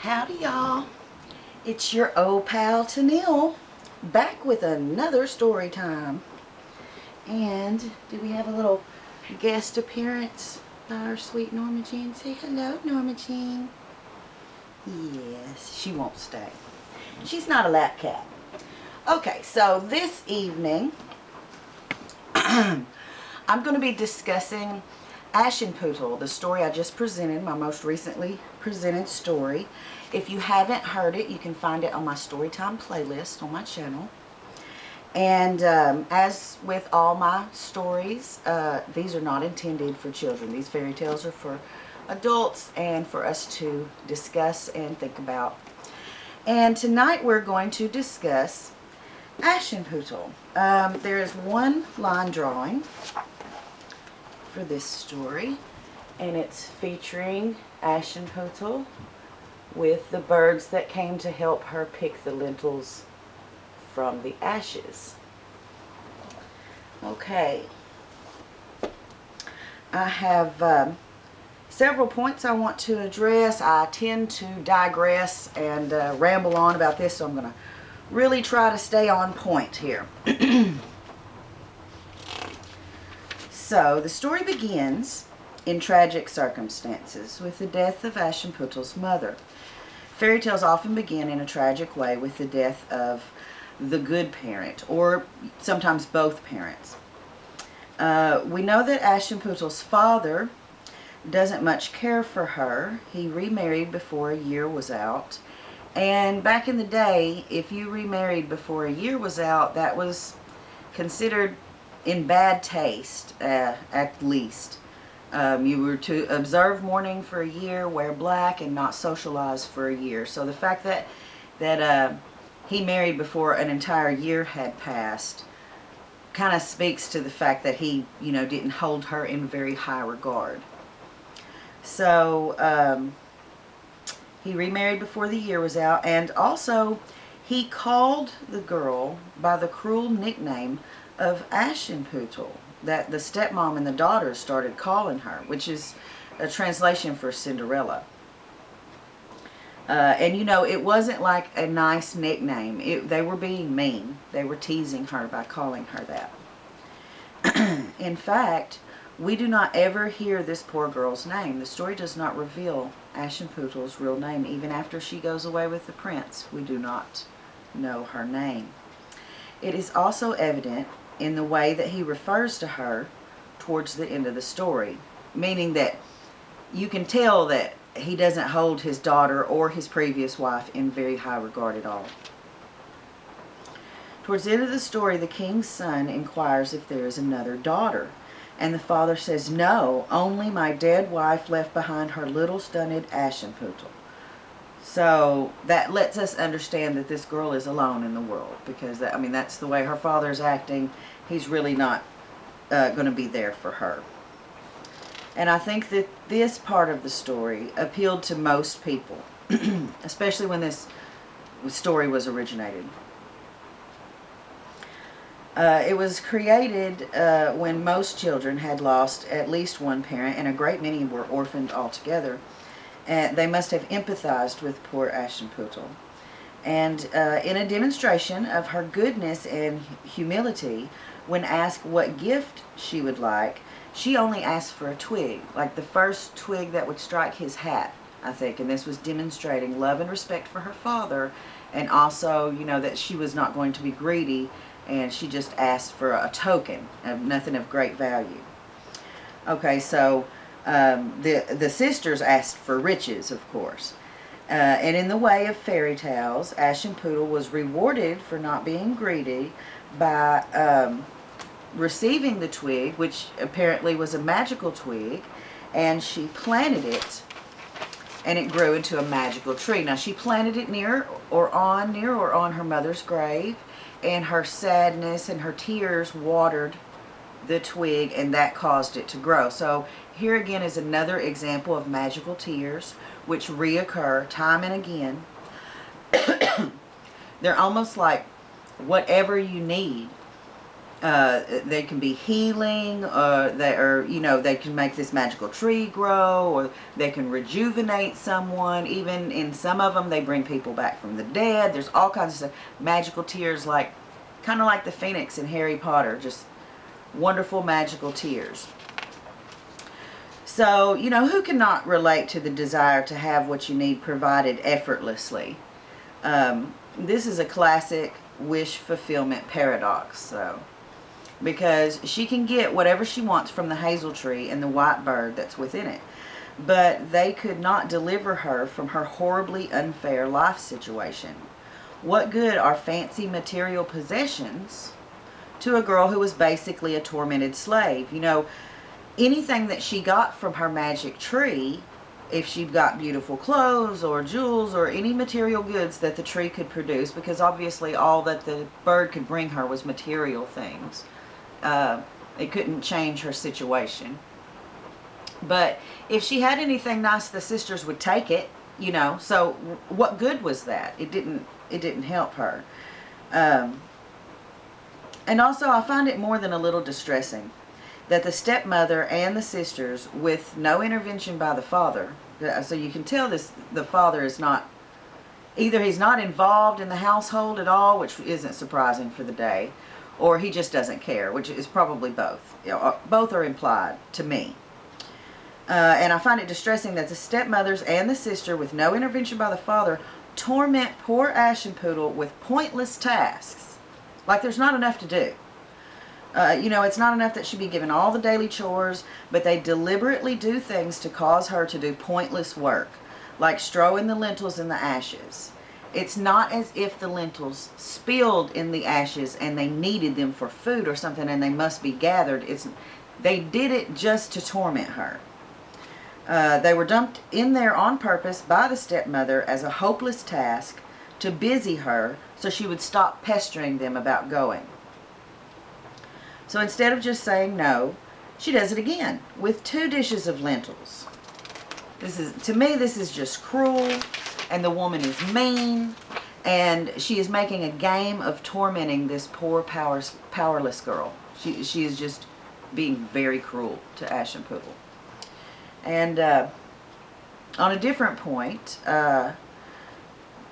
Howdy y'all, it's your old pal Tennille back with another story time. And do we have a little guest appearance by our sweet Norma Jean? Say hello, Norma Jean. Yes, she won't stay. She's not a lap cat. Okay, so this evening I'm going to be discussing Aschenputtel, the story I just presented, my most recently presented story. If you haven't heard it, you can find it on my Storytime playlist on my channel. And as with all my stories, these are not intended for children. These fairy tales are for adults and for us to discuss and think about. And tonight we're going to discuss Aschenputtel. There is one line drawing for this story, and it's featuring Aschenputtel with the birds that came to help her pick the lentils from the ashes. Okay, I have several points I want to address. I tend to digress and ramble on about this, so I'm going to really try to stay on point here. So, the story begins in tragic circumstances with the death of Aschenputtel's mother. Fairy tales often begin in a tragic way with the death of the good parent, or sometimes both parents. We know that Aschenputtel's father doesn't much care for her. He remarried before a year was out. And back in the day, if you remarried before a year was out, that was considered in bad taste, at least. You were to observe mourning for a year, wear black, and not socialize for a year. So the fact that he married before an entire year had passed kind of speaks to the fact that he, didn't hold her in very high regard. So he remarried before the year was out, and also he called the girl by the cruel nickname of Aschenputtel that the stepmom and the daughter started calling her, which is a translation for Cinderella. And it wasn't like a nice nickname. They were being mean. They were teasing her by calling her that. In fact, we do not ever hear this poor girl's name. The story does not reveal Aschenputtel's real name. Even after she goes away with the prince, we do not know her name. It is also evident in the way that he refers to her towards the end of the story, meaning that you can tell that he doesn't hold his daughter or his previous wife in very high regard at all. Towards the end of the story, the king's son inquires if there is another daughter, and the father says, "No, only my dead wife left behind her little stunted Aschenputtel." So that lets us understand that this girl is alone in the world, because that's the way her father's acting. He's really not going to be there for her. And I think that this part of the story appealed to most people, especially when this story was originated. It was created when most children had lost at least one parent, and a great many were orphaned altogether. And they must have empathized with poor Aschenputtel. And in a demonstration of her goodness and humility, when asked what gift she would like, she only asked for a twig, like the first twig that would strike his hat, I think. And this was demonstrating love and respect for her father, and also, that she was not going to be greedy, and she just asked for a token of nothing of great value. Okay, so the sisters asked for riches, of course. And in the way of fairy tales, Aschenputtel was rewarded for not being greedy by receiving the twig, which apparently was a magical twig, and she planted it, and it grew into a magical tree. Now, she planted it near or on her mother's grave, and her sadness and her tears watered the twig, and that caused it to grow. So here again is another example of magical tears, which reoccur time and again. They're almost like whatever you need They can be healing, they can make this magical tree grow, or they can rejuvenate someone. Even in some of them, they bring people back from the dead. There's all kinds of stuff. Magical tears, like kind of like the phoenix in Harry Potter, just wonderful magical tears. So, who cannot relate to the desire to have what you need provided effortlessly? This is a classic wish fulfillment paradox. So, because she can get whatever she wants from the hazel tree and the white bird that's within it, but they could not deliver her from her horribly unfair life situation. What good are fancy material possessions to a girl who was basically a tormented slave? Anything that she got from her magic tree, if she got beautiful clothes or jewels or any material goods that the tree could produce, because obviously all that the bird could bring her was material things. It couldn't change her situation. But if she had anything nice, the sisters would take it, so what good was that? It didn't help her. And also, I find it more than a little distressing that the stepmother and the sisters, with no intervention by the father, so you can tell the father is not, either he's not involved in the household at all, which isn't surprising for the day, or he just doesn't care, which is probably both. Both are implied to me. And I find it distressing that the stepmothers and the sister, with no intervention by the father, torment poor Aschenputtel with pointless tasks. Like there's not enough to do. It's not enough that she be given all the daily chores, but they deliberately do things to cause her to do pointless work, like strowing the lentils in the ashes. It's not as if the lentils spilled in the ashes and they needed them for food or something and they must be gathered. They did it just to torment her. They were dumped in there on purpose by the stepmother as a hopeless task to busy her so she would stop pestering them about going. So instead of just saying no, she does it again with 2 dishes of lentils. To me, this is just cruel, and the woman is mean, and she is making a game of tormenting this poor, powerless girl. She is just being very cruel to Aschenputtel. And on a different point,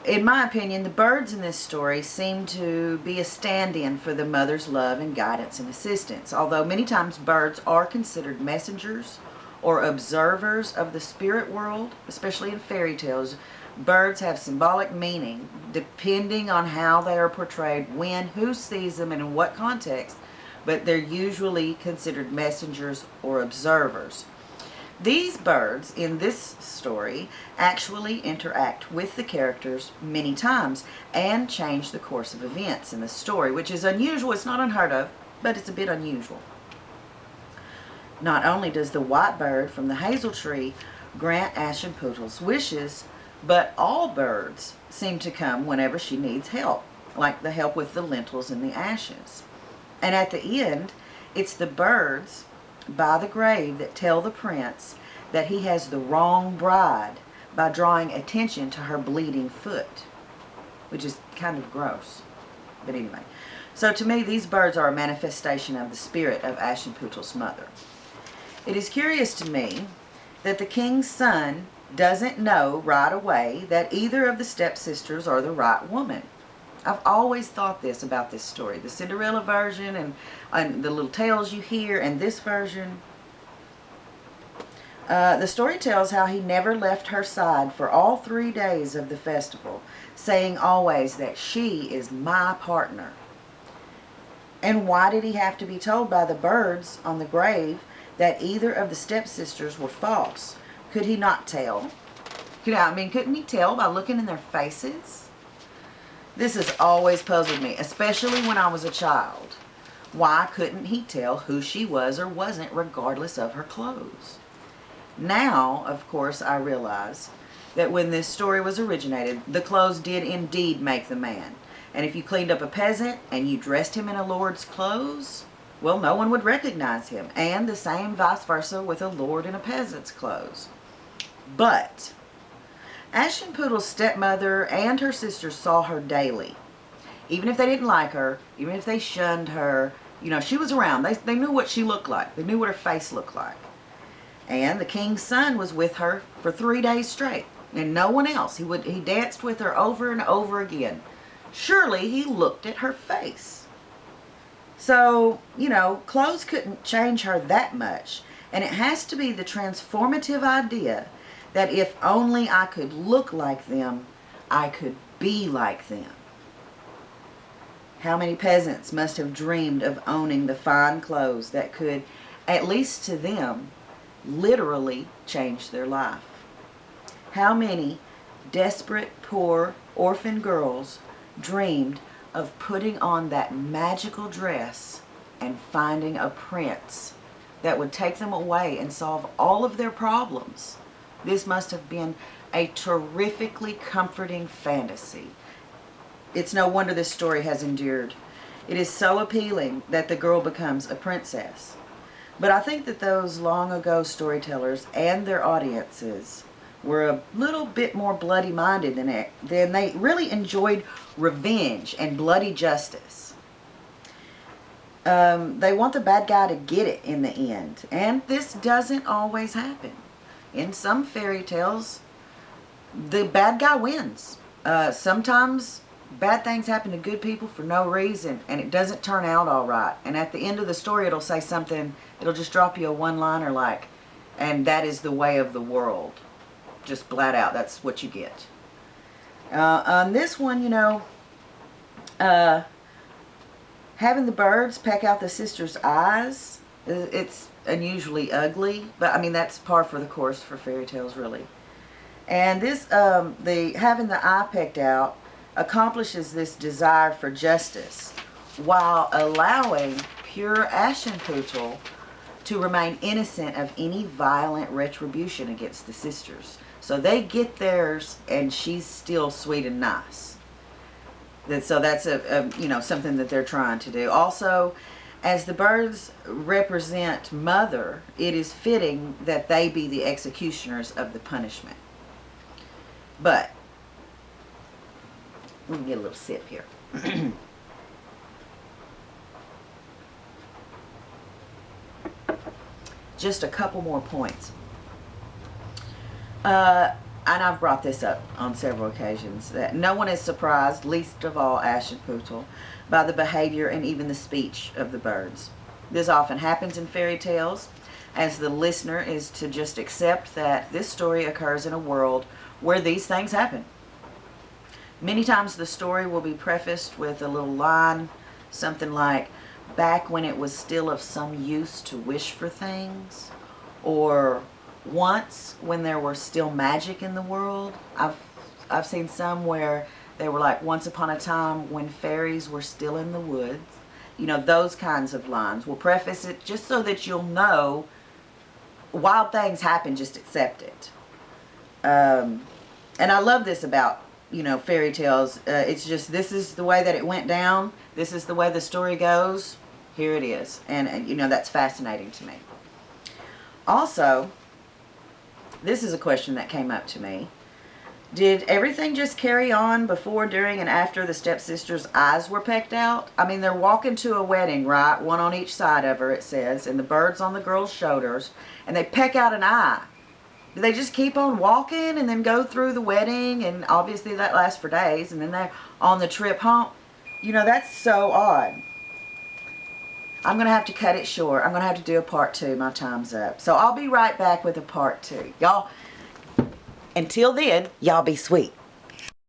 in my opinion, the birds in this story seem to be a stand-in for the mother's love and guidance and assistance. Although many times birds are considered messengers or observers of the spirit world, especially in fairy tales, birds have symbolic meaning depending on how they are portrayed, when, who sees them, and in what context, but they're usually considered messengers or observers. These birds in this story actually interact with the characters many times and change the course of events in the story, which is unusual. It's not unheard of, but it's a bit unusual. Not only does the white bird from the hazel tree grant Aschenputtel's wishes, but all birds seem to come whenever she needs help, like the help with the lentils and the ashes. And at the end, it's the birds by the grave that tell the prince that he has the wrong bride by drawing attention to her bleeding foot, which is kind of gross. But anyway, so to me, these birds are a manifestation of the spirit of Aschenputtel's mother. It is curious to me that the king's son doesn't know right away that either of the stepsisters are the right woman. I've always thought this about this story. The Cinderella version and the little tales you hear, and this version. The story tells how he never left her side for all 3 days of the festival, saying always that she is my partner. And why did he have to be told by the birds on the grave that either of the stepsisters were false? Could he not tell? Couldn't he tell by looking in their faces? This has always puzzled me, especially when I was a child. Why couldn't he tell who she was or wasn't, regardless of her clothes? Now, of course, I realize that when this story was originated, the clothes did indeed make the man. And if you cleaned up a peasant and you dressed him in a lord's clothes, well, no one would recognize him. And the same vice versa with a lord in a peasant's clothes. But Aschenputtel's stepmother and her sisters saw her daily. Even if they didn't like her, even if they shunned her, You know, she was around. They knew what she looked like. They knew what her face looked like. And the king's son was with her for 3 days straight. And no one else. He danced with her over and over again. Surely he looked at her face. So, you know, clothes couldn't change her that much. And it has to be the transformative idea that if only I could look like them, I could be like them. How many peasants must have dreamed of owning the fine clothes that could, at least to them, literally change their life? How many desperate, poor, orphan girls dreamed of putting on that magical dress and finding a prince that would take them away and solve all of their problems? This must have been a terrifically comforting fantasy. It's no wonder this story has endured. It is so appealing that the girl becomes a princess. But I think that those long ago storytellers and their audiences were a little bit more bloody-minded than they really enjoyed revenge and bloody justice. They want the bad guy to get it in the end. And this doesn't always happen. In some fairy tales, the bad guy wins. Sometimes bad things happen to good people for no reason, and it doesn't turn out all right. And at the end of the story, it'll say something, it'll just drop you a one-liner like, and that is the way of the world. Just flat out, that's what you get. On this one, you know, having the birds peck out the sister's eyes, it's unusually ugly, but I mean, that's par for the course for fairy tales, really. And this, having the eye pecked out accomplishes this desire for justice while allowing pure Aschenputtel to remain innocent of any violent retribution against the sisters. So they get theirs, and she's still sweet and nice. So that's you know, something that they're trying to do. Also, as the birds represent mother, it is fitting that they be the executioners of the punishment. But let me get a little sip here. Just a couple more points. And I've brought this up on several occasions, that no one is surprised, least of all Aschenputtel, by the behavior and even the speech of the birds. This often happens in fairy tales, as the listener is to just accept that this story occurs in a world where these things happen. Many times the story will be prefaced with a little line, something like, back when it was still of some use to wish for things, or once when there were still magic in the world. I've seen some where they were like, once upon a time when fairies were still in the woods. You know, those kinds of lines. We'll preface it just so that you'll know, wild things happen, just accept it. And I love this about, you know, fairy tales. It's just, this is the way that it went down. This is the way the story goes. Here it is. And you know, that's fascinating to me. Also, this is a question that came up to me. Did everything just carry on before, during, and after the stepsisters' eyes were pecked out? I mean, they're walking to a wedding, right? One on each side of her, it says, and the bird's on the girl's shoulders, and they peck out an eye. Do they just keep on walking and then go through the wedding? And obviously that lasts for days, and then they're on the trip home. You know, that's so odd. I'm going to have to cut it short. I'm going to have to do a part 2. My time's up. So I'll be right back with a part 2. Y'all, until then, y'all be sweet.